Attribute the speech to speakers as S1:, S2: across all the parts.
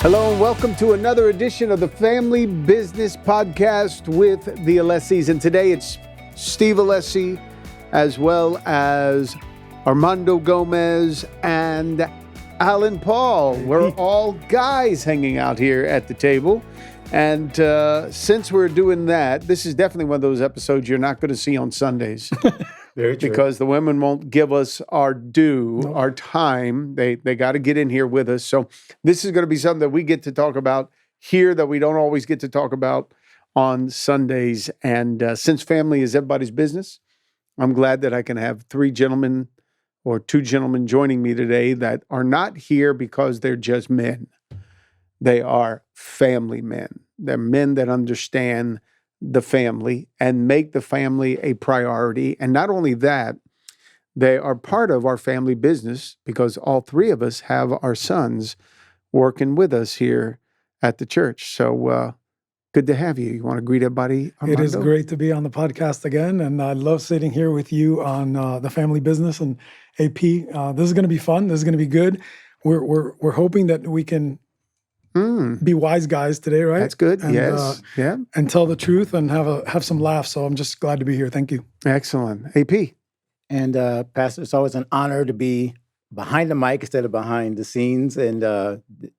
S1: Hello and welcome to another edition of the Family Business Podcast with the Alessis. And today it's Steve Alessi as well as Armando Gomez and Alan Paul. We're all guys hanging out here at the table. And since we're doing that, this is definitely one of those episodes you're not going to see on Sundays.
S2: Very true.
S1: Because the women won't give us our due, our time. They got to get in here with us. So this is going to be something that we get to talk about here that we don't always get to talk about on Sundays. And since family is everybody's business, I'm glad that I can have two gentlemen joining me today that are not here because they're just men. They are family men. They're men that understand the family and make the family a priority. And not only that, they are part of our family business because all three of us have our sons working with us here at the church. So good to have you. You want to greet everybody, Armando?
S3: It is great to be on the podcast again. And I love sitting here with you on the family business and AP. This is going to be fun. This is going to be good. We're hoping that we can be wise guys today, right?
S1: That's good.
S3: And,
S1: yes. Yeah.
S3: And tell the truth and have some laughs. So I'm just glad to be here. Thank you.
S1: Excellent. AP.
S2: And Pastor, it's always an honor to be behind the mic instead of behind the scenes. And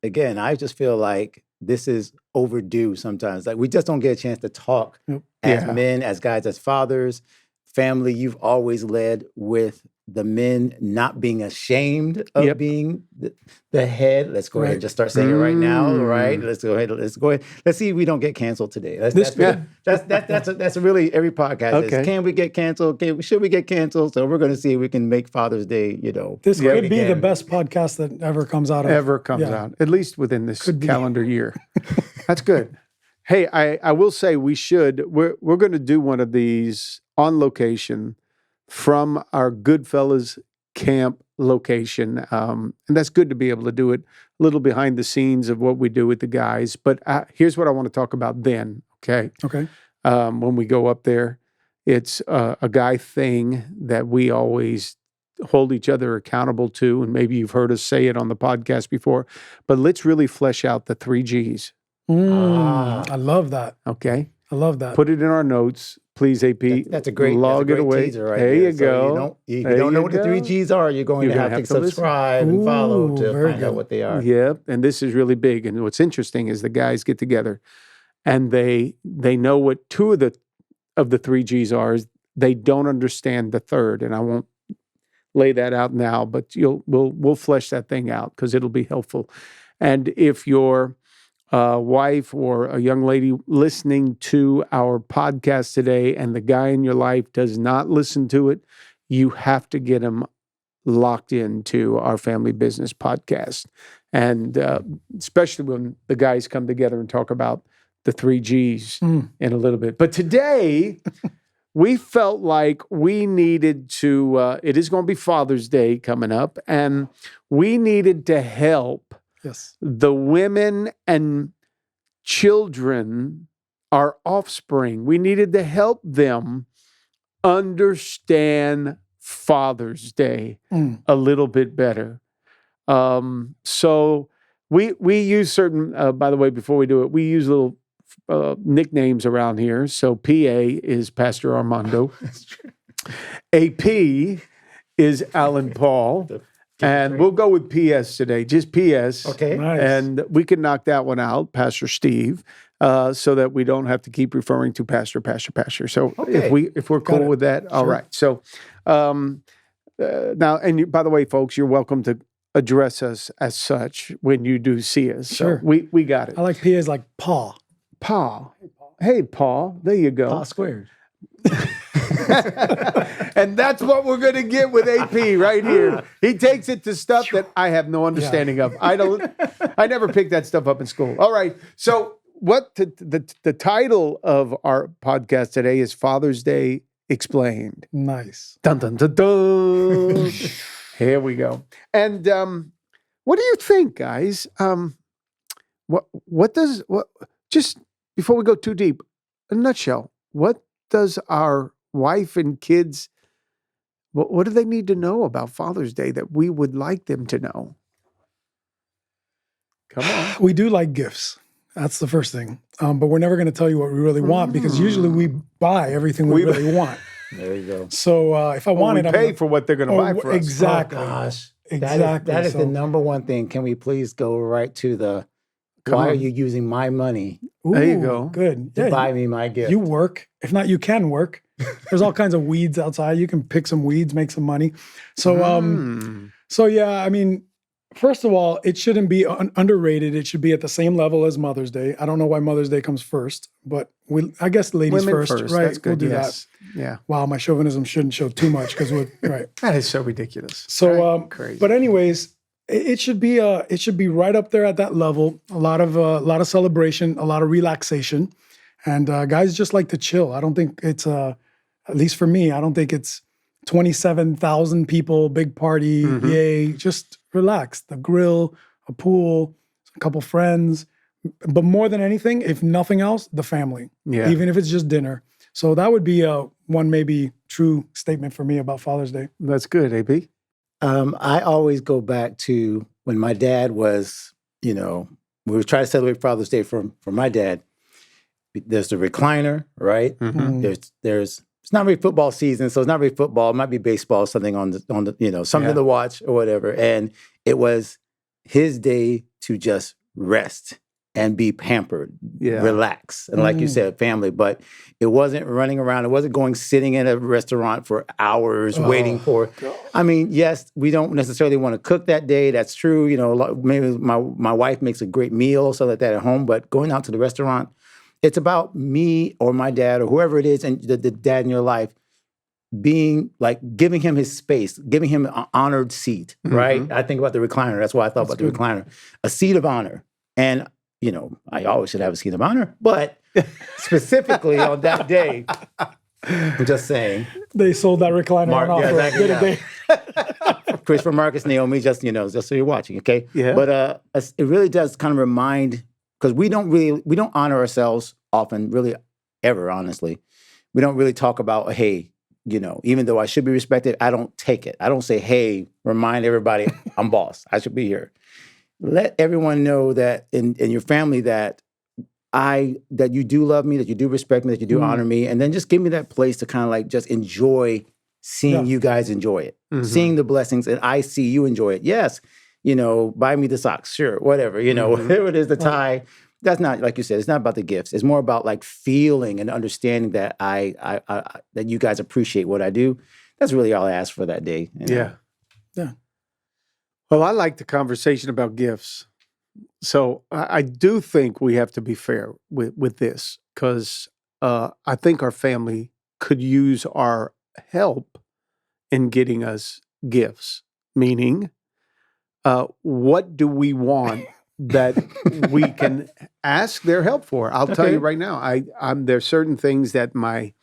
S2: again, I just feel like this is overdue sometimes. Like we just don't get a chance to talk as men, as guys, as fathers, family. You've always led with the men not being ashamed of being the head. Let's go ahead and just start saying it right now, right? Let's go ahead. Let's see if we don't get canceled today. That's really every podcast is, can we get canceled? Should we get canceled? So we're going to see if we can make Father's Day,
S3: This could be the best podcast that ever comes out.
S1: At least within this calendar year. That's good. Hey, I will say we're going to do one of these on location from our Goodfellas camp location. And that's good to be able to do it a little behind the scenes of what we do with the guys. But here's what I want to talk about then, okay?
S3: Okay.
S1: When we go up there, it's a guy thing that we always hold each other accountable to, and maybe you've heard us say it on the podcast before, but let's really flesh out the 3 Gs.
S3: I love that.
S1: Okay?
S3: I love that.
S1: Put it in our notes. Please, AP.
S2: That's a great
S1: teaser
S2: right
S1: there. You go.
S2: So if you don't know what the 3 Gs are, you're going to have to subscribe and follow to find out what they are.
S1: Yep. And this is really big. And what's interesting is the guys get together and they know what 2 of the 3 Gs are. They don't understand the third. And I won't lay that out now, but we'll flesh that thing out because it'll be helpful. And if you're wife or a young lady listening to our podcast today and the guy in your life does not listen to it, you have to get him locked into our family business podcast. And especially when the guys come together and talk about the 3 Gs in a little bit. But today, we felt like we needed to, it is going to be Father's Day coming up, and we needed to help the women and children, our offspring. We needed to help them understand Father's Day a little bit better. So we use certain, by the way, before we do it, we use little nicknames around here. So PA is Pastor Armando.
S2: That's true.
S1: AP is Alan Paul. And we'll go with PS today, just PS.
S2: Okay.
S3: Nice.
S1: And we can knock that one out, Pastor Steve, so that we don't have to keep referring to Pastor. So if we're cool with that, all right. So now, and by the way, folks, you're welcome to address us as such when you do see us.
S3: Sure.
S1: So we got it.
S3: I like PAs like Paw.
S1: Paul. Hey, Paul. There you go.
S2: Paw squared.
S1: And that's what we're going to get with AP right here. He takes it to stuff that I have no understanding of. I never picked that stuff up in school. All right. So what the title of our podcast today is Father's Day Explained.
S3: Nice.
S1: Dun, dun, dun, dun. Here we go. And what do you think, guys? Just before we go too deep, in a nutshell, what does our wife and kids, what do they need to know about Father's Day that we would like them to know? Come on.
S3: We do like gifts. That's the first thing. But we're never going to tell you what we really want because usually we buy everything we really want.
S2: There you go.
S3: So if I want
S1: we
S3: it,
S1: pay for what they're going to buy for us.
S3: Exactly.
S2: Oh, gosh.
S3: Exactly.
S2: That is
S3: So-
S2: the number one thing. Can we please go right to the, why are you using my money
S1: There you
S3: Ooh,
S1: go.
S3: Good.
S2: to
S3: Yeah,
S2: buy me my gift?
S3: you work. If not, you can work. There's all kinds of weeds outside. You can pick some weeds, make some money. So, so yeah, I mean, first of all, it shouldn't be underrated. It should be at the same level as Mother's Day. I don't know why Mother's Day comes first, but I guess ladies
S1: Women
S3: first, right?
S1: That's good.
S3: We'll do
S1: yes.
S3: that.
S1: Yeah.
S3: Wow, my chauvinism shouldn't show too much because we're right.
S1: That is so ridiculous.
S3: So,
S1: Crazy.
S3: but anyways, it should be right up there at that level. A lot of celebration, a lot of relaxation, and guys just like to chill. I don't think it's at least for me. I don't think it's 27,000 people, big party, yay. Just relax. The grill, a pool, a couple friends, but more than anything, if nothing else, the family.
S1: Yeah.
S3: Even if it's just dinner. So that would be one maybe true statement for me about Father's Day.
S1: That's good, AB.
S2: I always go back to when my dad was, we were trying to celebrate Father's Day for my dad. There's the recliner, right? There's it's not really football season, so it's not really football. It might be baseball, something on the something to watch or whatever. And it was his day to just rest and be pampered, relax, and like you said, family. But it wasn't running around. It wasn't sitting in a restaurant for hours waiting for.
S3: God.
S2: I mean, yes, we don't necessarily want to cook that day. That's true. Maybe my wife makes a great meal, so like that at home. But going out to the restaurant, it's about me or my dad or whoever it is, and the dad in your life being like giving him his space, giving him an honored seat. Right? I think about the recliner. That's why I thought about the recliner, a seat of honor, and. I always should have a seat of honor, but specifically on that day, I'm just saying.
S3: They sold that recliner on offer.
S2: Exactly,
S3: Day.
S2: Christopher, Marcus, Naomi, just so you're watching, okay?
S1: Yeah.
S2: But it really does kind of remind, because we don't honor ourselves often, really ever, honestly. We don't really talk about, hey, even though I should be respected, I don't take it. I don't say, hey, remind everybody I'm boss. I should be here. Let everyone know that in your family that you do love me, that you do respect me, that you do honor me, and then just give me that place to kind of like just enjoy seeing you guys enjoy it, seeing the blessings, and I see you enjoy it. Yes, buy me the socks, sure, whatever, whatever it is, the tie. That's not, like you said, it's not about the gifts. It's more about like feeling and understanding that I that you guys appreciate what I do. That's really all I ask for that day.
S1: Yeah.
S3: Yeah.
S1: Well, I like the conversation about gifts. So I do think we have to be fair with this because I think our family could use our help in getting us gifts. Meaning, what do we want that we can ask their help for? I'll tell you right now. There's certain things that my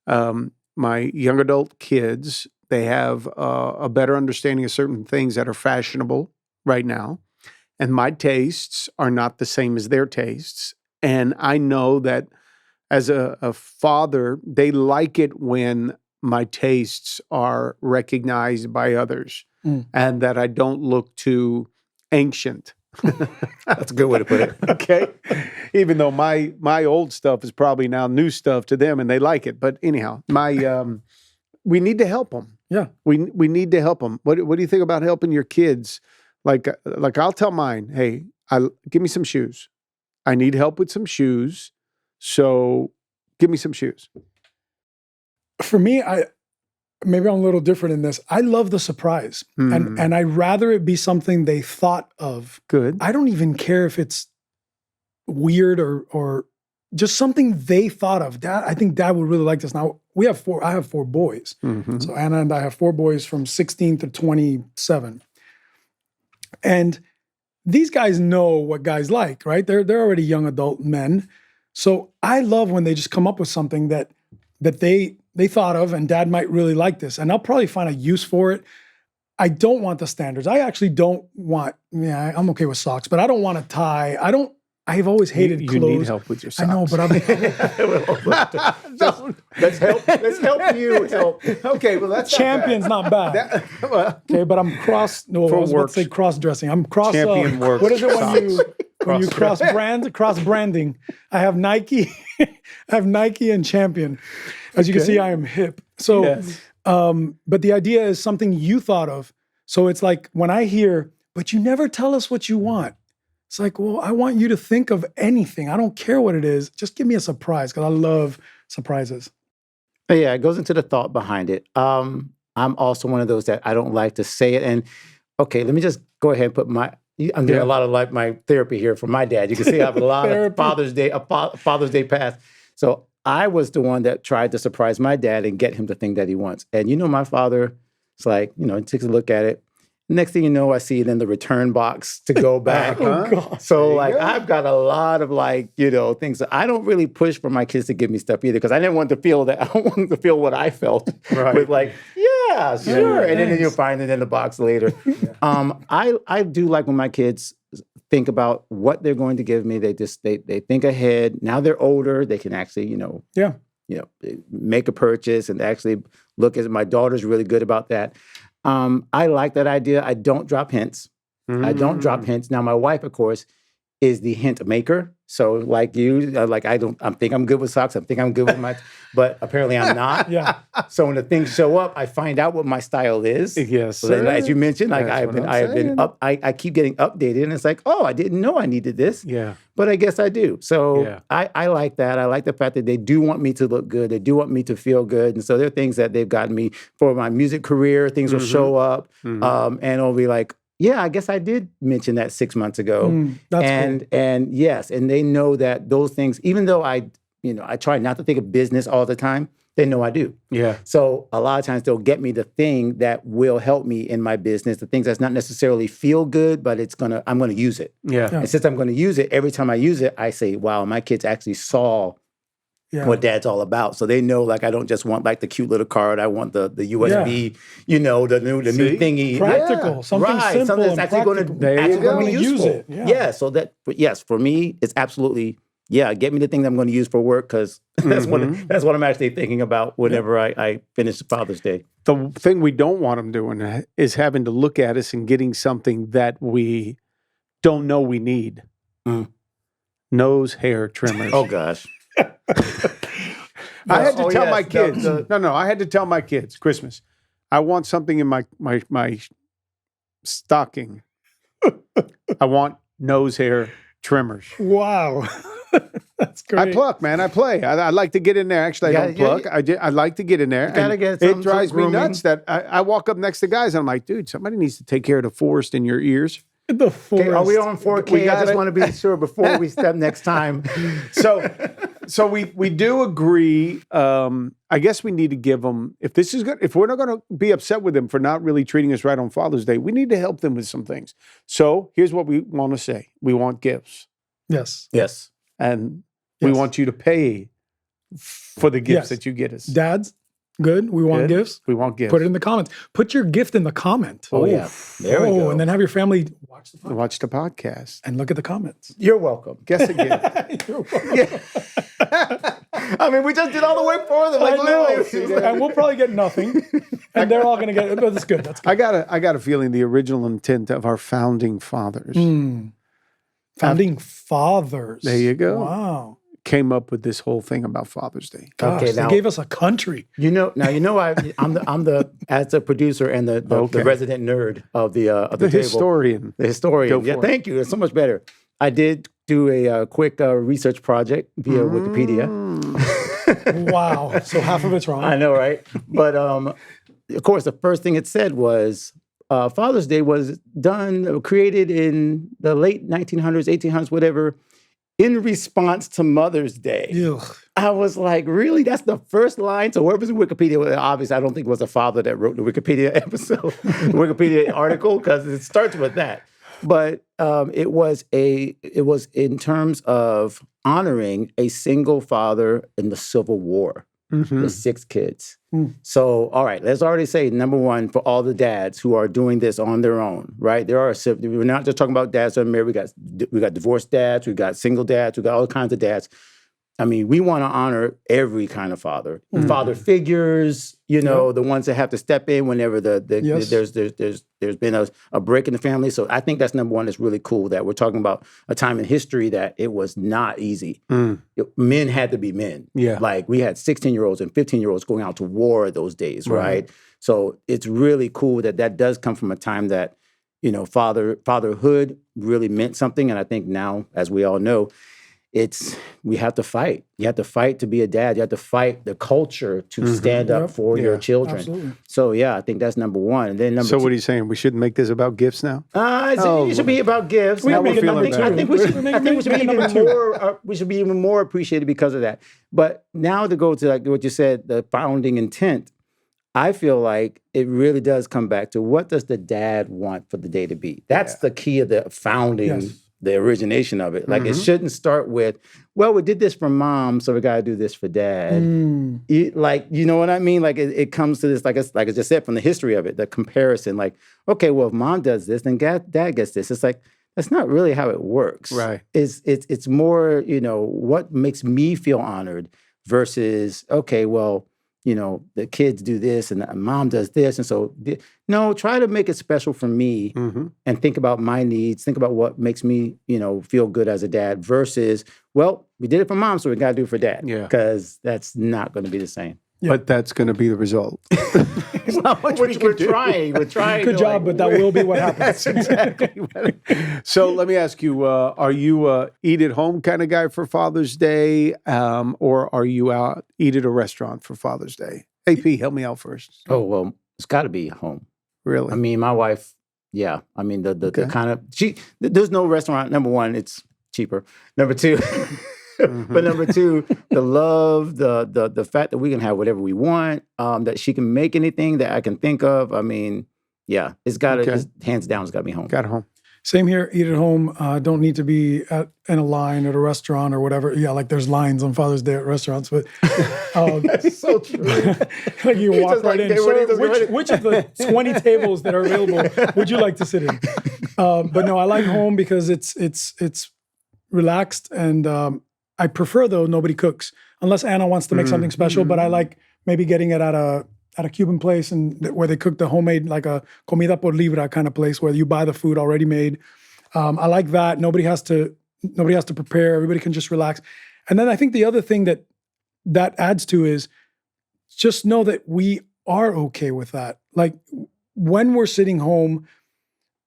S1: young adult kids, they have a better understanding of certain things that are fashionable right now. And my tastes are not the same as their tastes. And I know that as a father, they like it when my tastes are recognized by others and that I don't look too ancient.
S2: That's a good way to put it.
S1: Okay. Even though my old stuff is probably now new stuff to them and they like it. But anyhow, we need to help them.
S3: Yeah.
S1: We need to help them. What do you think about helping your kids? Like I'll tell mine, hey, give me some shoes. I need help with some shoes. So give me some shoes.
S3: For me, maybe I'm a little different in this. I love the surprise. And I'd rather it be something they thought of.
S1: Good.
S3: I don't even care if it's weird or just something they thought of. Dad, I think Dad would really like this. Now, I have 4 boys. So Anna and I have 4 boys from 16 to 27. And these guys know what guys like, right? They're already young adult men. So I love when they just come up with something that they thought of and Dad might really like this. And I'll probably find a use for it. I don't want the standards. I actually don't want, I'm okay with socks, but I don't want a tie. I've always hated
S1: You
S3: clothes.
S1: need help with your
S3: I know,
S1: socks.
S3: but I'm
S2: Let's help you help.
S1: Okay, well that's
S3: champion's not bad. Okay, but I'm cross. No, I was about to say cross dressing. I'm cross.
S1: Champion works
S3: What is it when you
S1: socks.
S3: cross branding? I have Nike. I have Nike and Champion. As you can see, I am hip. So,
S1: Yes.
S3: but the idea is something you thought of. So it's like when I hear, but you never tell us what you want. It's like, well, I want you to think of anything. I don't care what it is. Just give me a surprise because I love surprises.
S2: Yeah, it goes into the thought behind it. I'm also one of those that I don't like to say it. And okay, let me just go ahead and put I'm doing a lot of like my therapy here from my dad. You can see I have a lot of Father's Day past. So I was the one that tried to surprise my dad and get him the thing that he wants. And my father, it's like, he takes a look at it. Next thing you know, I see it in the return box to go back. So I've got a lot of things that I don't really push for my kids to give me stuff either because I didn't want to feel that. I don't want them to feel what I felt with yeah, sure. And then you'll find it in the box later. I do like when my kids think about what they're going to give me. They think ahead. Now they're older. They can actually, make a purchase and actually look at it. My daughter's really good about that. I like that idea. I don't drop hints. I don't drop hints. Now, my wife, of course, is the hint maker. So like you, I think I'm good with socks. I think I'm good with but apparently I'm not.
S3: Yeah.
S2: So when the things show up, I find out what my style is.
S1: Yes,
S2: So then, as you mentioned, I keep getting updated and it's like, oh, I didn't know I needed this.
S1: Yeah.
S2: But I guess I do. So I like that. I like the fact that they do want me to look good. They do want me to feel good. And so there are things that they've gotten me for my music career. Things will show up and it'll be like, yeah, I guess I did mention that 6 months ago.
S3: That's cool.
S2: And yes, and they know that those things, even though I try not to think of business all the time, they know I do.
S1: Yeah.
S2: So a lot of times they'll get me the thing that will help me in my business, the things that's not necessarily feel good, but I'm gonna use it.
S1: Yeah.
S2: And since I'm gonna use it, every time I use it, I say, wow, my kids actually saw what dad's all about. So they know I don't just want the cute little card. I want the USB, the new thingy.
S3: Practical, something simple
S2: something that's actually going to be useful.
S3: Use it. Yeah.
S2: So for me, it's absolutely, get me the thing that I'm going to use for work because that's what I'm actually thinking about whenever I finish Father's Day.
S1: The thing we don't want them doing is having to look at us and getting something that we don't know we need. Nose hair trimmers.
S2: Oh, gosh.
S1: I had to tell my kids. I had to tell my kids Christmas. I want something in my stocking. I want nose hair trimmers.
S3: Wow. That's great.
S1: I pluck, man. I play. I like to get in there. Actually, I don't pluck. I like to get in there. It drives me nuts that I walk up next to guys and I'm like, dude, somebody needs to take care of the forest in your ears.
S3: The forest.
S2: Okay, are we on 4K? I just want to be sure before we step next time.
S1: So we do agree. I guess we need to give them, if this is good, if we're not going to be upset with them for not really treating us right on Father's Day, we need to help them with some things. So here's what we want to say. We want gifts.
S3: Yes.
S1: And we want you to pay for the gifts that you get us.
S3: Dads, good. We want gifts.
S1: We want gifts.
S3: Put it in the comments. Put your gift in the comment.
S2: Oh, yeah. There we go.
S3: And then have your family
S1: watch the podcast.
S3: And look at the comments.
S2: You're welcome.
S1: Guess again.
S3: You're welcome.
S2: I mean, we just did all the way for them. Literally.
S3: And we'll probably get nothing. And they're all going to get it. But that's good. That's good.
S1: I got a feeling the original intent of our founding fathers.
S3: Founding fathers.
S1: There you go.
S3: Wow.
S1: Came up with this whole thing about Father's Day.
S3: Gosh, they gave us a country.
S2: I'm the as a producer and the resident nerd of the table.
S1: Historian.
S2: The historian. Yeah, thank you. It's so much better. I did do a quick research project via Wikipedia.
S3: Wow. So half of it's wrong.
S2: I know, right? But of course, the first thing it said was Father's Day was created in the late 1900s, 1800s, whatever, in response to Mother's Day.
S3: Ugh.
S2: I was like, really? That's the first line? So whoever's in Wikipedia, obviously, I don't think it was a father that wrote the Wikipedia episode, Wikipedia article, because it starts with that. But it was in terms of honoring a single father in the Civil War.
S1: Mhm.
S2: with 6 kids. So, all right, let's already say, number one, for all the dads who are doing this on their own, right? We're not just talking about dads that are married. We got divorced dads, we got single dads, we got all kinds of dads. I mean, we want to honor every kind of father. Father figures, the ones that have to step in whenever
S3: Yes.
S2: there's been a break in the family. So I think that's number one. That's really cool that we're talking about a time in history that it was not easy. Men had to be men.
S1: Yeah.
S2: Like we had 16-year-olds and 15-year-olds going out to war those days, right? So it's really cool that does come from a time that, fatherhood really meant something. And I think now, as we all know, we have to fight. You have to fight to be a dad. You have to fight the culture to stand up for your children.
S3: Absolutely.
S2: So yeah, I think that's number one. And then number
S1: So
S2: two.
S1: what are you saying? We shouldn't make this about gifts now?
S2: It should be about gifts.
S3: We
S2: I
S3: make it number two.
S2: think we should. I think we should be
S3: Number
S2: even
S3: two.
S2: more. We should be even more appreciated because of that. But now to go to like what you said, the founding intent. I feel like it really does come back to what does the dad want for the day to be? That's the key of the founding.
S3: Yes.
S2: The origination of it. Like it shouldn't start with, well, we did this for mom, so we got to do this for dad. You know what I mean? Like it comes to this, like I just said, from the history of it, the comparison. Like, okay, well, if mom does this, then dad gets this. It's like that's not really how it works.
S1: Right.
S2: It's more, what makes me feel honored versus, okay, well, the kids do this and mom does this. And so, no, try to make it special for me and think about my needs, think about what makes me, feel good as a dad versus, well, we did it for mom, so we got to do it for dad.
S1: Yeah.
S2: Because that's not going to be the same.
S1: But that's going to be the result.
S2: It's not much we're trying. We're trying.
S3: Good job, but that will be what happens.
S2: That's exactly what
S1: So let me ask you, are you a eat-at-home kind of guy for Father's Day, or are you out eat at a restaurant for Father's Day? AP, help me out first.
S2: Oh, well, it's got to be home.
S1: Really?
S2: I mean, my wife, yeah. I mean, the kind of, there's no restaurant. Number one, it's cheaper. Number two, but number two, the love, the fact that we can have whatever we want, that she can make anything that I can think of. I mean, yeah, it's got to, hands down, it's got to be home.
S1: Got home.
S3: Same here. Eat at home. Don't need to be in a line at a restaurant or whatever. Yeah, like there's lines on Father's Day at restaurants, but
S2: That's so true.
S3: like you walk right
S2: like,
S3: in. Sir, which of the 20 tables that are available would you like to sit in? But no, I like home because it's relaxed, and I prefer though nobody cooks unless Anna wants to make something special. But I like maybe getting it at a Cuban place and where they cook the homemade, like a comida por libra kind of place where you buy the food already made. I like that. Nobody has to prepare. Everybody can just relax. And then I think the other thing that adds to is just know that we are okay with that. Like when we're sitting home,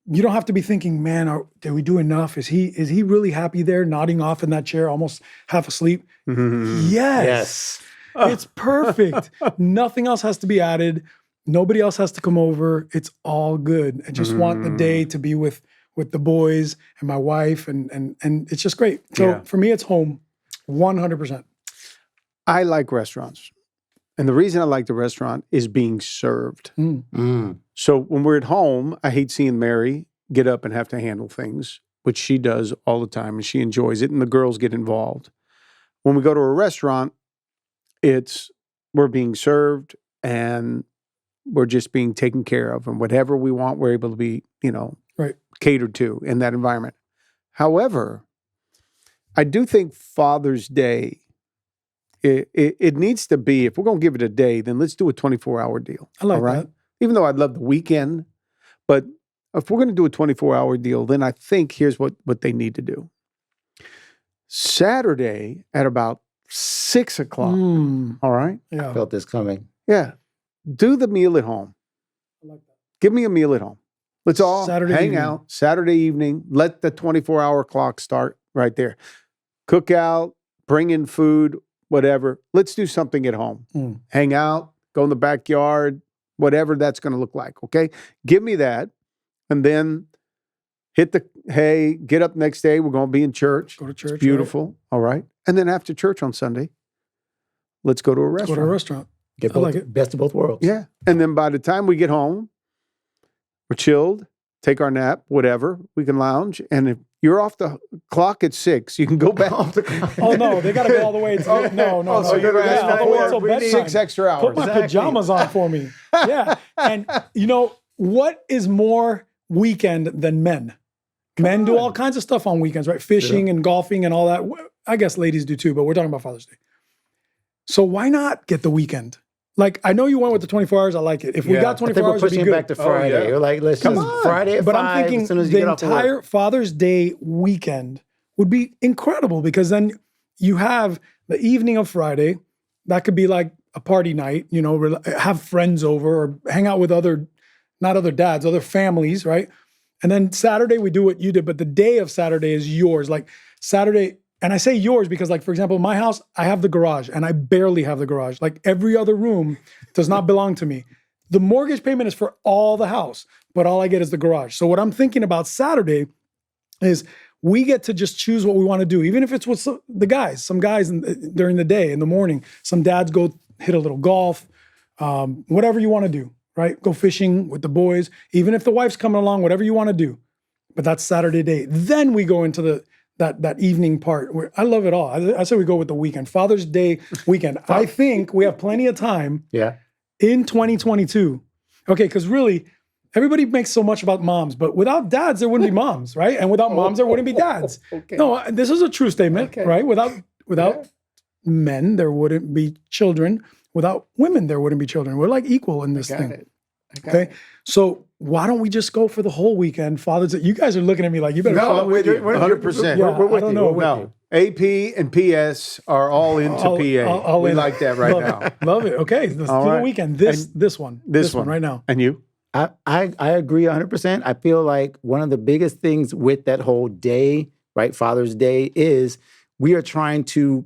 S3: you don't have to be thinking, man, did we do enough? Is he really happy there, nodding off in that chair, almost half asleep? Yes. It's perfect. Nothing else has to be added. Nobody else has to come over. It's all good. I just want the day to be with the boys and my wife, and it's just great. So for me, it's home, 100%.
S1: I like restaurants. And the reason I like the restaurant is being served. So when we're at home, I hate seeing Mary get up and have to handle things, which she does all the time, and she enjoys it, and the girls get involved. When we go to a restaurant, we're being served and we're just being taken care of, and whatever we want, we're able to be, catered to in that environment. However, I do think Father's Day, it needs to be, if we're going to give it a day, then let's do a 24-hour deal.
S3: I like that.
S1: Even though I'd love the weekend, but if we're going to do a 24-hour deal, then I think here's what they need to do. Saturday at about 6 o'clock. All right?
S3: Yeah.
S2: I felt this coming.
S1: Yeah. Do the meal at home.
S3: I like that.
S1: Give me a meal at home. Let's all
S3: Saturday
S1: hang
S3: evening.
S1: out Saturday evening. Let the 24-hour clock start right there. Cook out, bring in food, whatever. Let's do something at home. Hang out, go in the backyard, whatever that's going to look like, okay? Give me that, and then hit the hay, get up next day. We're going to be in church.
S3: Go to church.
S1: It's beautiful, all right? And then after church on Sunday, let's go to a restaurant.
S3: Go to a restaurant.
S2: Get
S3: I like it.
S2: best of both worlds.
S1: Yeah. And then by the time we get home, we're chilled, take our nap, whatever. We can lounge. And if you're off the clock at 6, you can go back.
S3: Oh, no, they got to go all the way. No.
S1: So you're going to
S3: all the way till bedtime.
S1: 6 extra hours.
S3: Put my pajamas on for me. Yeah. And you know, what is more weekend than men? Men do all kinds of stuff on weekends, right? Fishing and golfing and all that. I guess ladies do too, but we're talking about Father's Day. So why not get the weekend? Like, I know you went with the 24 hours. I like it. If we got 24 hours,
S2: we're
S3: it'd be
S2: pushing
S3: good.
S2: it back to Friday. You're like, let's just Friday at 5,
S3: I'm thinking
S2: as soon as you
S3: the
S2: get off of work.
S3: entire Father's Day weekend would be incredible, because then you have the evening of Friday. That could be like a party night, you know, have friends over or hang out with not other dads, other families, right? And then Saturday, we do what you did, but the day of Saturday is yours. Like Saturday, and I say yours because, like, for example, in my house, I have the garage and I barely have the garage. Like, every other room does not belong to me. The mortgage payment is for all the house, but all I get is the garage. So what I'm thinking about Saturday is we get to just choose what we want to do, even if it's with the guys. Some guys during the day, in the morning, some dads go hit a little golf, whatever you want to do. Right? Go fishing with the boys, even if the wife's coming along, whatever you want to do. But that's Saturday day. Then we go into that evening part where I love it all. I say we go with the weekend, Father's Day weekend. I think we have plenty of time in 2022. Okay, because really, everybody makes so much about moms, but without dads, there wouldn't be moms, right? And without moms, there wouldn't be dads.
S1: Okay.
S3: No, this is a true statement, right? Without men, there wouldn't be children. Without women, there wouldn't be children. We're like equal in this thing. Okay. So why don't we just go for the whole weekend? Father's Day. You guys are looking at me like you better.
S1: No, I'm with you. 100%.
S2: We're with you.
S1: No, AP and PS are all into PA. We like that right now.
S3: Love it. Okay. Let's do the weekend. This one right now.
S1: And you?
S2: I agree 100%. I feel like one of the biggest things with that whole day, right, Father's Day, is we are trying to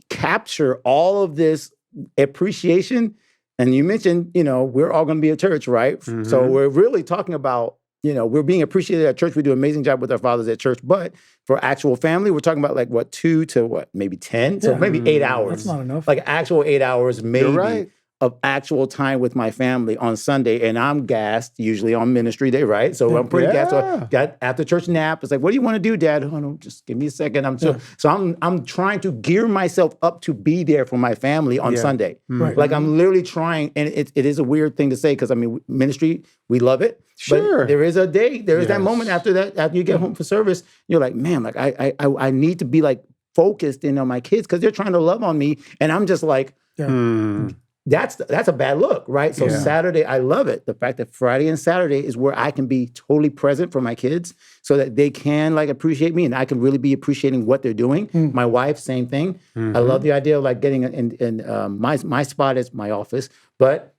S2: capture all of this appreciation. And you mentioned, you know, we're all going to be at church, right? Mm-hmm. So we're really talking about, you know, we're being appreciated at church. We do an amazing job with our fathers at church. But for actual family, we're talking about like 2 to maybe 10? So maybe 8 hours.
S3: That's not enough.
S2: Like actual 8 hours, maybe.
S1: You're right.
S2: Of actual time with my family on Sunday, and I'm gassed usually on ministry day, right? So I'm pretty gassed. So I got after church nap. It's like, what do you want to do, Dad? Oh no, just give me a second. I'm trying to gear myself up to be there for my family on Sunday. Mm-hmm. Right. Like I'm literally trying, and it is a weird thing to say because I mean ministry, we love it.
S1: Sure.
S2: But there is a day, there is that moment after that, after you get home for service, you're like, man, like I need to be like focused in on my kids because they're trying to love on me, and I'm just like. That's a bad look, right? So Saturday, I love it. The fact that Friday and Saturday is where I can be totally present for my kids so that they can like appreciate me and I can really be appreciating what they're doing. My wife, same thing. Mm-hmm. I love the idea of like getting in my spot is my office, but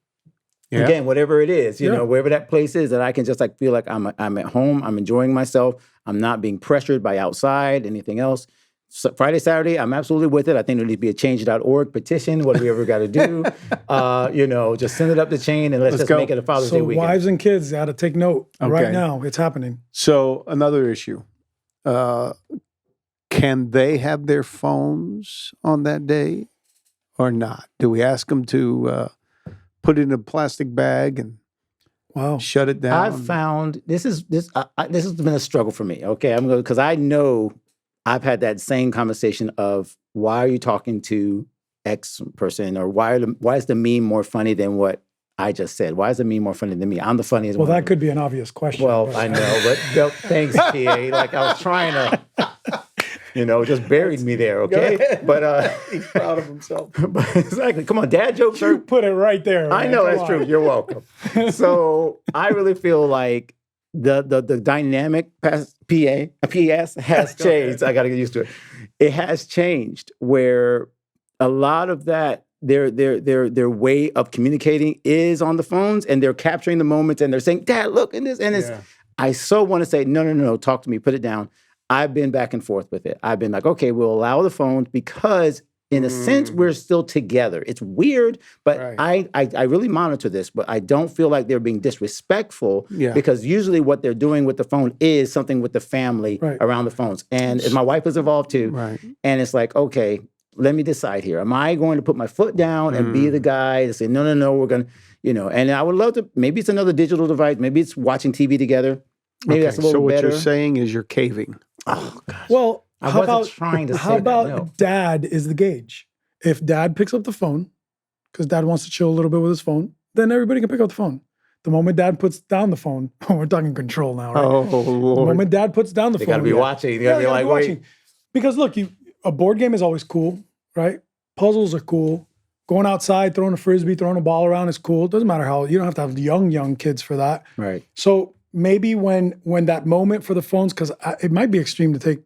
S2: again, whatever it is, you know, wherever that place is that I can just like feel like I'm at home, I'm enjoying myself, I'm not being pressured by outside, anything else. So Friday, Saturday, I'm absolutely with it. I think there needs to be a change.org petition, whatever we ever got to do. You know, just send it up the chain and let's just make it a Father's Day weekend.
S3: So wives and kids got to take note right now. It's happening.
S1: So another issue. Can they have their phones on that day or not? Do we ask them to put it in a plastic bag and shut it down?
S2: I've found this has been a struggle for me. Okay, I'm going because I know I've had that same conversation of why are you talking to X person or why is the meme more funny than what I just said? Why is the meme more funny than me? I'm the funniest one.
S3: Well, that could be an obvious question.
S2: Well, I know, but thanks, PA. Like I was trying to, you know, just buried me there, okay? But
S1: he's proud of himself.
S2: But exactly. Come on, dad jokes.
S3: You put it right there.
S2: I know that's true. You're welcome. So I really feel like the dynamic PS has changed. I got to get used to it. It has changed where a lot of that their way of communicating is on the phones and they're capturing the moments and they're saying, Dad, look in this. And it's I so want to say, no, talk to me, put it down. I've been back and forth with it. I've been like, okay, we'll allow the phones because in a sense, we're still together. It's weird, but I really monitor this, but I don't feel like they're being disrespectful because usually what they're doing with the phone is something with the family around the phones. And my wife is involved too. Right. And it's like, okay, let me decide here. Am I going to put my foot down and be the guy to say, no, we're going to, you know, and I would love to, maybe it's another digital device. Maybe it's watching TV together. Maybe that's a little
S1: so what
S2: better.
S1: you're saying is you're caving.
S2: Oh gosh.
S3: Well,
S2: I
S3: how
S2: wasn't
S3: about
S2: trying to say
S3: how
S2: that,
S3: about
S2: no.
S3: dad is the gauge? If dad picks up the phone, because dad wants to chill a little bit with his phone, then everybody can pick up the phone. The moment dad puts down the phone, we're talking control now, right?
S1: Oh
S3: The
S1: Lord!
S3: moment dad puts down the
S2: They
S3: phone,
S2: got to be watching. You
S3: yeah,
S2: got to
S3: you
S2: be
S3: gotta
S2: like,
S3: be watching. Because look, a board game is always cool, right? Puzzles are cool. Going outside, throwing a frisbee, throwing a ball around is cool. It doesn't matter how, you don't have to have young kids for that.
S2: right.
S3: So maybe when that moment for the phones, because it might be extreme to take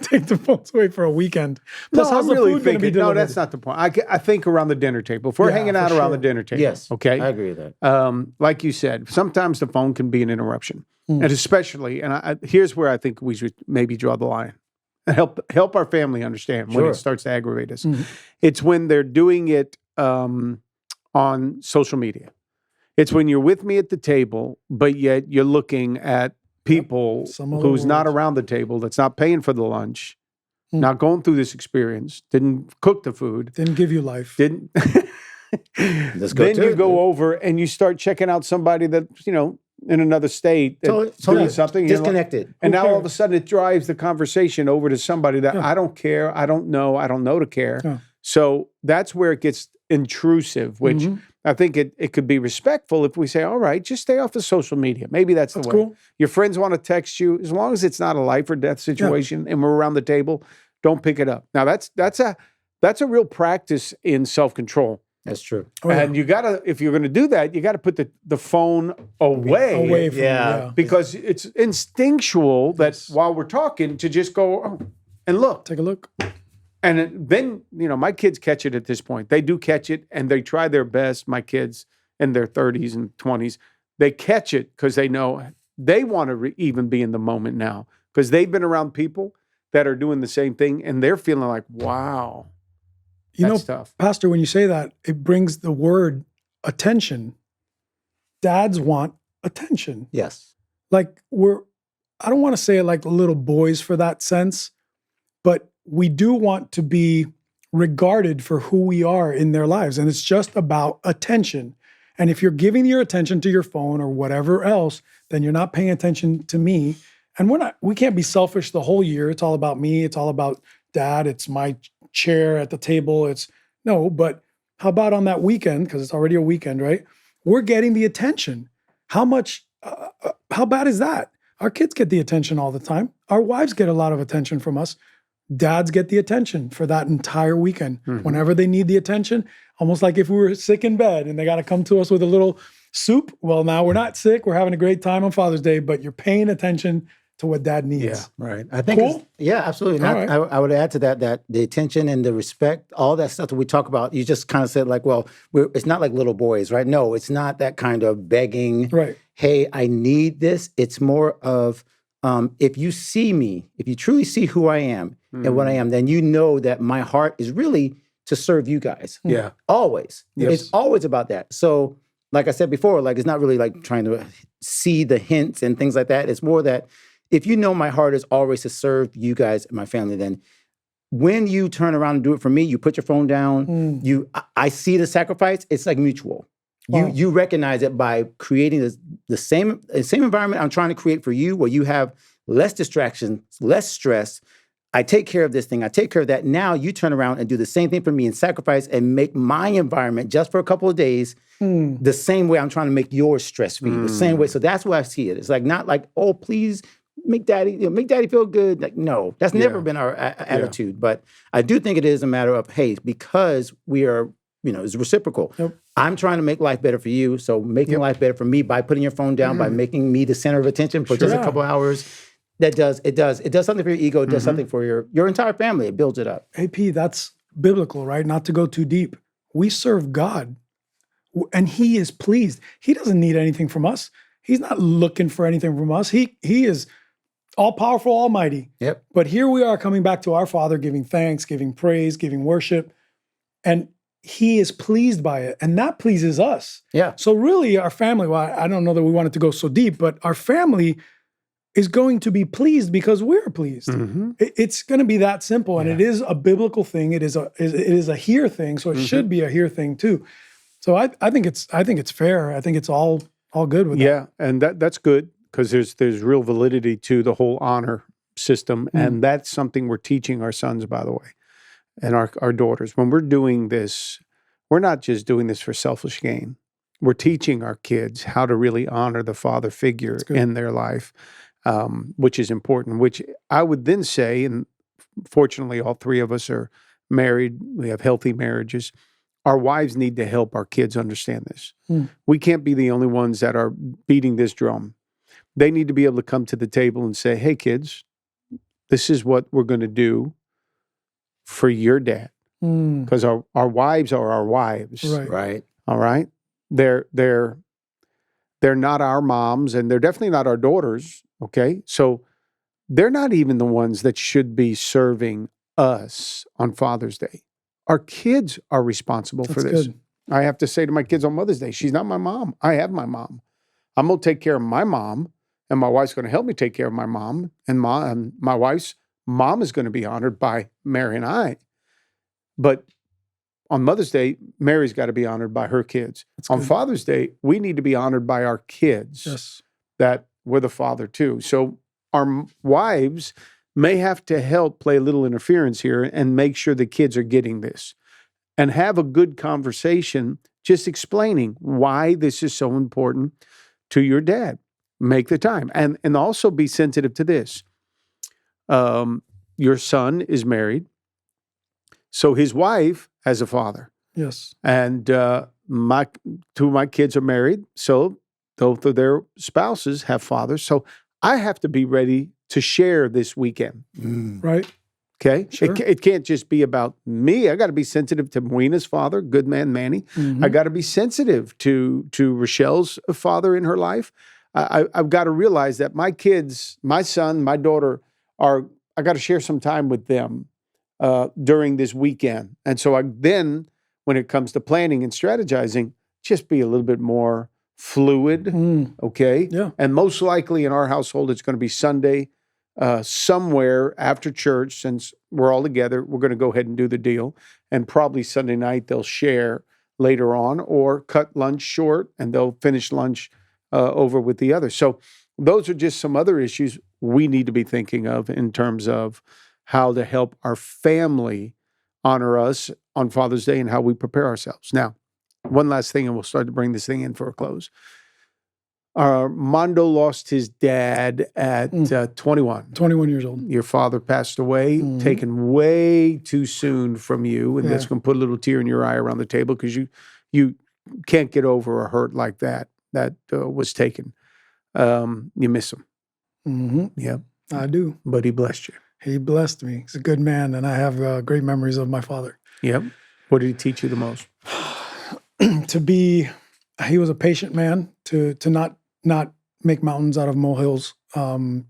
S3: take the phones away for a weekend. Plus,
S1: No,
S3: how's
S1: I'm
S3: the
S1: really
S3: food going to be
S1: thinking. No,
S3: delivered?
S1: that's not the point. I think around the dinner table. If we're
S3: Yeah,
S1: hanging out
S3: for
S1: around the
S3: sure.
S1: dinner table,
S2: Yes.
S1: okay.
S2: I agree with that.
S1: Like you said, sometimes the phone can be an interruption,
S3: Mm.
S1: and especially, and here's where I think we should maybe draw the line. Help our family understand when
S2: Sure.
S1: it starts to aggravate us.
S3: Mhm.
S1: It's when they're doing it on social media. It's when you're with me at the table, but yet you're looking at people
S3: Some other
S1: who's not
S3: words.
S1: around the table, that's not paying for the lunch,
S3: Mm.
S1: not going through this experience, didn't cook the food,
S3: Didn't give you life.
S1: didn't.
S2: Let's go
S1: Then
S2: to
S1: you
S2: it,
S1: go
S2: dude.
S1: over and you start checking out somebody that, in another state that's
S2: Totally
S1: doing something. you're like-
S2: disconnected.
S1: and
S3: Who
S1: now all of a
S3: cares?
S1: sudden it drives the conversation over to somebody that
S3: Yeah.
S1: I don't care, I don't know to care.
S3: Yeah.
S1: So that's where it gets intrusive, which
S3: Mhm.
S1: I think it could be respectful if we say, all right, just stay off of social media. Maybe that's
S3: That's
S1: the way.
S3: cool.
S1: Your friends want to text you, as long as it's not a life or death situation and we're around the table, don't pick it up. Now that's a real practice in self-control.
S2: That's true.
S3: Oh, yeah.
S1: And you gotta, if you're gonna do that, you gotta put the phone away,
S3: Away from
S2: Yeah.
S3: you, yeah.
S1: because it's instinctual that while we're talking to just go and look.
S3: Take a look.
S1: And then, my kids catch it at this point. They do catch it and they try their best. My kids in their 30s and 20s, they catch it because they know they want to even be in the moment now because they've been around people that are doing the same thing and they're feeling like, wow, that's tough.
S3: Pastor, when you say that, it brings the word attention. Dads want attention.
S2: Yes.
S3: Like I don't want to say it like little boys for that sense, but we do want to be regarded for who we are in their lives. And it's just about attention. And if you're giving your attention to your phone or whatever else, then you're not paying attention to me. And we can't be selfish the whole year. It's all about me. It's all about dad. It's my chair at the table. But how about on that weekend? Because it's already a weekend, right? We're getting the attention. How bad is that? Our kids get the attention all the time. Our wives get a lot of attention from us. Dads get the attention for that entire weekend.
S1: Mm-hmm.
S3: Whenever they need the attention, almost like if we were sick in bed and they got to come to us with a little soup. Well, now we're not sick. We're having a great time on Father's Day, but you're paying attention to what dad needs.
S1: Yeah.
S2: Right. I think
S3: Cool?
S2: absolutely.
S3: All right.
S2: I would add to that the attention and the respect, all that stuff that we talk about, you just kind of said like, well, it's not like little boys, right? No, it's not that kind of begging.
S3: Right.
S2: Hey, I need this. It's more of if you see me, if you truly see who I am and what I am, then you know that my heart is really to serve you guys.
S1: Yeah.
S2: Always.
S1: Yes.
S2: It's always about that. So like I said before, like it's not really like trying to see the hints and things like that. It's more that if you know my heart is always to serve you guys and my family, then when you turn around and do it for me, you put your phone down, I see the sacrifice, it's like mutual.
S3: Wow.
S2: You recognize it by creating the same environment I'm trying to create for you, where you have less distraction, less stress. I take care of this thing, I take care of that. Now you turn around and do the same thing for me and sacrifice and make my environment just for a couple of days the same way I'm trying to make yours stress-free, the same way. So that's why I see it. It's like not like, oh, please make daddy feel good. Like, no, that's never been our attitude. But I do think it is a matter of, hey, because we are, it's reciprocal.
S3: Yep.
S2: I'm trying to make life better for you. So making life better for me by putting your phone down, by making me the center of attention for just a couple hours, it does something for your ego. It does something for your entire family. It builds it up.
S3: AP, that's biblical, right? Not to go too deep. We serve God and he is pleased. He doesn't need anything from us. He's not looking for anything from us. He is all powerful, almighty.
S2: Yep.
S3: But here we are coming back to our Father, giving thanks, giving praise, giving worship. And he is pleased by it. And that pleases us.
S2: Yeah.
S3: So really our family, well, I don't know that we want it to go so deep, but our family is going to be pleased because we're pleased.
S1: Mm-hmm.
S3: It's going to be that simple. And it is a biblical thing. It is a here thing. So it should be a here thing too. So I think it's fair. I think it's all good with that.
S1: Yeah, and that's good because there's real validity to the whole honor system, and that's something we're teaching our sons, by the way, and our daughters. When we're doing this, we're not just doing this for selfish gain. We're teaching our kids how to really honor the father figure in their life, which is important. Which I would then say, and fortunately, all three of us are married. We have healthy marriages. Our wives need to help our kids understand this. We can't be the only ones that are beating this drum. They need to be able to come to the table and say, hey, kids, this is what we're going to do for your dad. Because our wives are our wives.
S2: Right.
S1: All right? They're not our moms, and they're definitely not our daughters, okay? So they're not even the ones that should be serving us on Father's Day. Our kids are responsible for this.
S3: Good.
S1: I have to say to my kids on Mother's Day, she's not my mom. I have my mom. I'm going to take care of my mom, and my wife's going to help me take care of my mom, and my wife's mom is going to be honored by Mary and I. But on Mother's Day, Mary's got to be honored by her kids. On Father's Day, we need to be honored by our kids that we're the father too. So our wives may have to help play a little interference here and make sure the kids are getting this and have a good conversation just explaining why this is so important to your dad. Make the time. And also be sensitive to this. Your son is married. So his wife has a father.
S3: Yes.
S1: And two of my kids are married. So both of their spouses have fathers. So I have to be ready to share this weekend.
S3: Right.
S1: Okay?
S3: Sure.
S1: It can't just be about me. I got to be sensitive to Moina's father, good man Manny. I got to be sensitive to Rochelle's father in her life. I've got to realize that my kids, my son, my daughter, I got to share some time with them during this weekend. And so then, when it comes to planning and strategizing, just be a little bit more fluid, okay?
S3: Yeah.
S1: And most likely in our household, it's going to be Sunday, somewhere after church, since we're all together, we're going to go ahead and do the deal. And probably Sunday night, they'll share later on or cut lunch short, and they'll finish lunch over with the others. So those are just some other issues we need to be thinking of in terms of how to help our family honor us on Father's Day and how we prepare ourselves. Now, one last thing, and we'll start to bring this thing in for a close. Armando lost his dad at 21.
S3: 21 years old.
S1: Your father passed away, taken way too soon from you, and that's going to put a little tear in your eye around the table because you can't get over a hurt like that was taken. You miss him. Yeah.
S3: I do.
S1: But he blessed you.
S3: He blessed me. He's a good man, and I have great memories of my father.
S1: Yep. What did he teach you the most?
S3: He was a patient man, to not make mountains out of molehills, to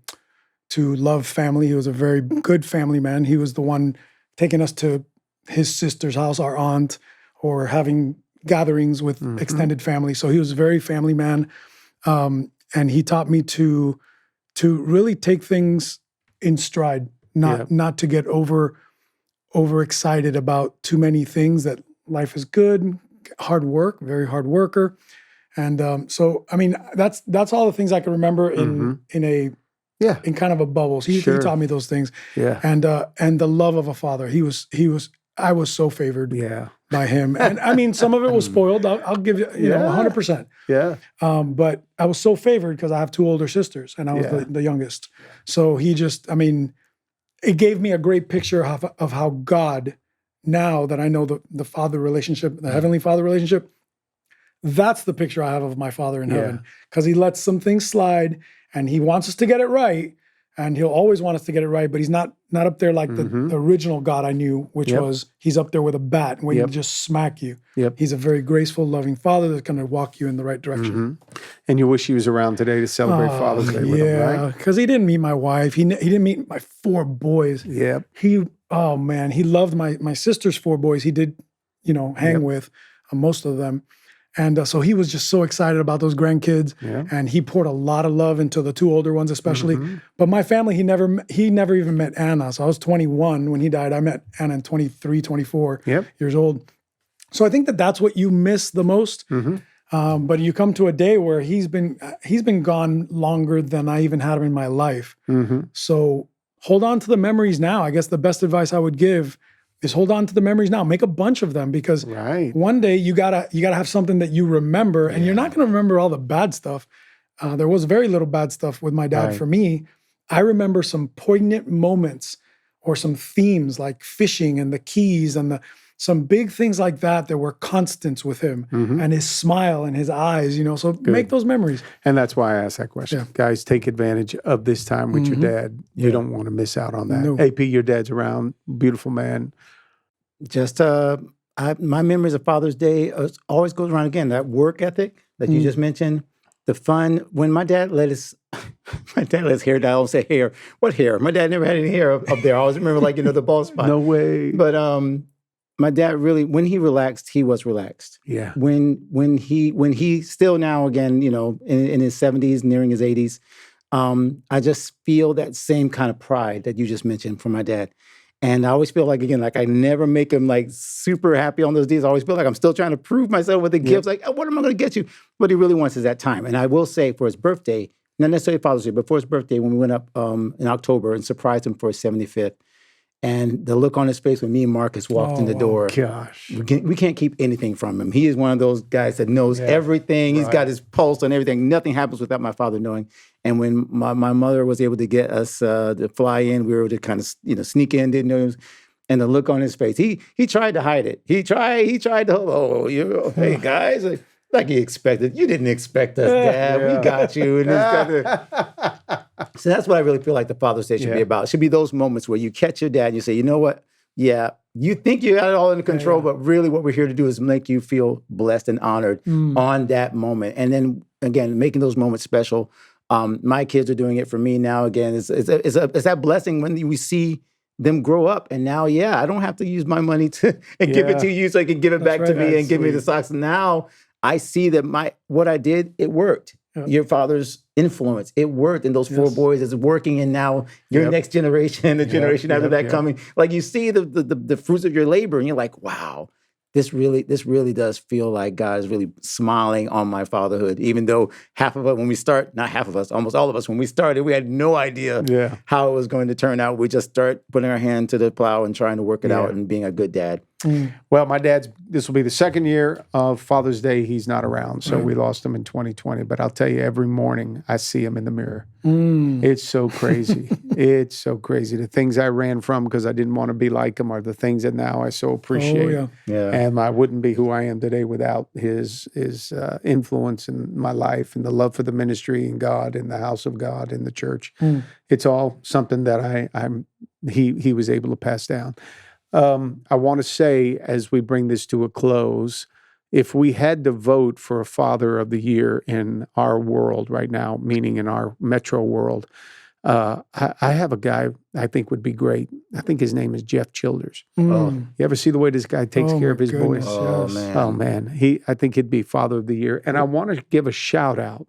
S3: love family. He was a very good family man. He was the one taking us to his sister's house, our aunt, or having gatherings with extended family. So he was a very family man. And he taught me to really take things in stride, not to get overexcited about too many things, that life is good, hard work, very hard worker. And so, I mean, that's all the things I can remember in kind of a bubble. So he taught me those things. Yeah. And the love of a father. I was so favored by him. And I mean, some of it was spoiled. I'll give you, 100%. Yeah. But I was so favored because I have two older sisters and I was the youngest. So it gave me a great picture of how God, now that I know the father relationship, the heavenly father relationship, that's the picture I have of my father in heaven. Because he lets some things slide and he wants us to get it right. And he'll always want us to get it right, but he's not up there like the original God I knew, which was he's up there with a bat waiting to just smack you. Yep. He's a very graceful, loving father that's going to walk you in the right direction.
S1: And you wish he was around today to celebrate Father's Day with him, right?
S3: Because he didn't meet my wife. He didn't meet my 4 boys. Yep. He loved my sister's 4 boys. He did, hang with most of them. And so he was just so excited about those grandkids, and he poured a lot of love into the 2 older ones, especially. But my family, he never even met Anna. So I was 21 when he died. I met Anna in 23, 24 years old. So I think that's what you miss the most. But you come to a day where he's been gone longer than I even had him in my life. So hold on to the memories now. I guess the best advice I would give is hold on to the memories now. Make a bunch of them, because one day you gotta have something that you remember, and you're not gonna remember all the bad stuff. There was very little bad stuff with my dad for me. I remember some poignant moments or some themes like fishing and the keys and some big things like that were constants with him, and his smile and his eyes, so make those memories.
S1: And that's why I asked that question. Yeah. Guys, take advantage of this time with your dad. You don't want to miss out on that. No. AP, your dad's around, beautiful man.
S2: Just my memories of Father's Day always goes around again, that work ethic that you just mentioned, the fun. When my dad let his hair down, I don't say hair. What hair? My dad never had any hair up there. I always remember the bald spot.
S1: No way.
S2: But my dad really, when he relaxed, he was relaxed.
S1: Yeah.
S2: When he still now again, in his 70s, nearing his 80s, I just feel that same kind of pride that you just mentioned from my dad. And I always feel like, again, like I never make him like super happy on those days. I always feel like I'm still trying to prove myself with the gifts. Like, what am I going to get you? What he really wants is that time. And I will say, for his birthday, not necessarily Father's Day, but for his birthday, when we went up in October and surprised him for his 75th, and the look on his face when me and Marcus walked in the door.
S1: Gosh.
S2: We can't keep anything from him. He is one of those guys that knows everything. He's got his pulse on everything. Nothing happens without my father knowing. And when my mother was able to get us to fly in, we were able to kind of sneak in, didn't know he was, and the look on his face. He tried to hide it. He tried to, hey guys, like he expected. You didn't expect us, Dad. We got you. So that's what I really feel like the Father's Day should be about. It should be those moments where you catch your dad and you say, you know what? Yeah, you think you got it all under control, but really what we're here to do is make you feel blessed and honored on that moment. And then, again, making those moments special. My kids are doing it for me now. Again, it's that blessing when we see them grow up. And now, I don't have to use my money to give it to you so you can give it back to me and give me the socks. Now, I see that what I did, it worked. Yep. Your father's influence, it worked. And those 4 boys is working. And now your next generation, the generation after that coming, like you see the fruits of your labor and you're like, wow, this really does feel like God is really smiling on my fatherhood. Even though half of us, when we start, not half of us, almost all of us, when we started, we had no idea how it was going to turn out. We just start putting our hand to the plow and trying to work it out and being a good dad.
S1: Well, my dad's, this will be the second year of Father's Day. He's not around. So we lost him in 2020. But I'll tell you, every morning I see him in the mirror. It's so crazy. It's so crazy. The things I ran from because I didn't want to be like him are the things that now I so appreciate. And I wouldn't be who I am today without his influence in my life and the love for the ministry and God and the house of God and the church. It's all something that he was able to pass down. I want to say, as we bring this to a close, if we had to vote for a Father of the Year in our world right now, meaning in our metro world, I have a guy I think would be great. I think his name is Jeff Childers. You ever see the way this guy takes care of his boys? Oh, man. I think he'd be Father of the Year. And I want to give a shout out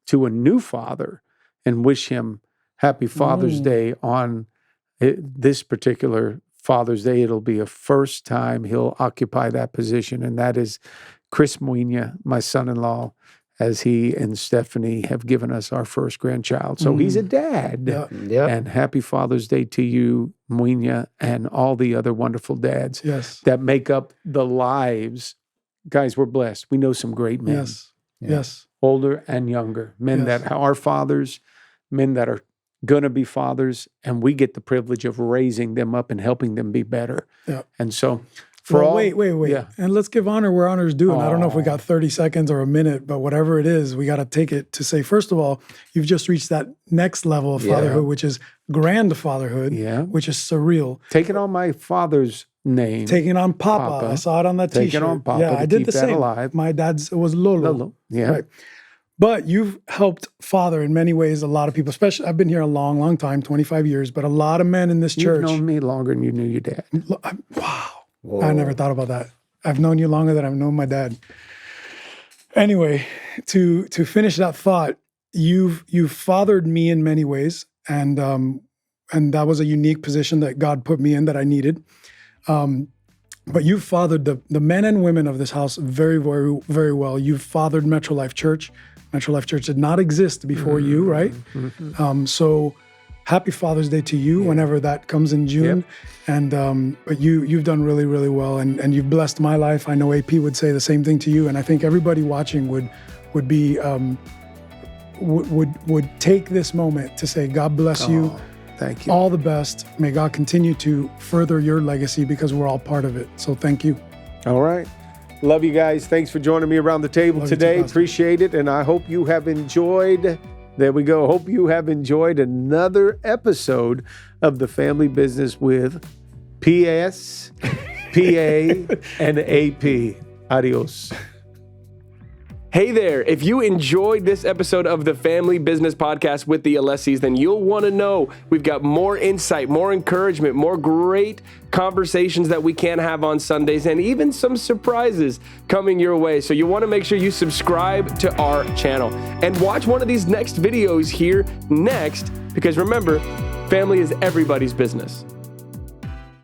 S1: to a new father and wish him happy Father's Day on this particular Father's Day. It'll be a first time he'll occupy that position, and that is Chris Muina, my son-in-law, as he and Stephanie have given us our first grandchild. So he's a dad. And happy Father's Day to you, Muina, and all the other wonderful dads that make up the lives. Guys, we're blessed. We know some great men. Older and younger. Men that are fathers, men that are going to be fathers, and we get the privilege of raising them up and helping them be better. And so wait. And let's give honor where honor is due. And I don't know if we got 30 seconds or a minute, but whatever it is, we got to take it to say, first of all, you've just reached that next level of fatherhood, which is grandfatherhood, which is surreal. Taking on my father's name. Taking on Papa. I saw it on that T-shirt. Taking on Papa. Yeah, I did the same. Alive. My dad's was Lolo. Right. But you've helped father in many ways a lot of people, especially, I've been here a long, long time, 25 years, but a lot of men in this church. You've known me longer than you knew your dad. Wow. Whoa. I never thought about that. I've known you longer than I've known my dad. Anyway, to finish that thought, you've fathered me in many ways, and that was a unique position that God put me in that I needed.
S3: But you've fathered the men and women of this house very, very, very well. You've fathered Metro Life Church. Metro Life Church did not exist before you, right? So happy Father's Day to you whenever that comes in June. And but you've done really, really well, and you've blessed my life. I know AP would say the same thing to you, and I think everybody watching would be would take this moment to say, God bless you.
S1: Thank you.
S3: All the best. May God continue to further your legacy because we're all part of it. So thank you.
S1: All right. Love you guys. Thanks for joining me around the table
S3: Love you
S1: today.
S3: too, Pastor.
S1: Appreciate it. And I hope you have enjoyed, there we go. Hope you have enjoyed another episode of The Family Business with PS, PA, and AP. Adios.
S4: Hey there, if you enjoyed this episode of the Family Business Podcast with the Alessis, then you'll want to know we've got more insight, more encouragement, more great conversations that we can have on Sundays, and even some surprises coming your way. So you want to make sure you subscribe to our channel and watch one of these next videos here next, because remember, family is everybody's business.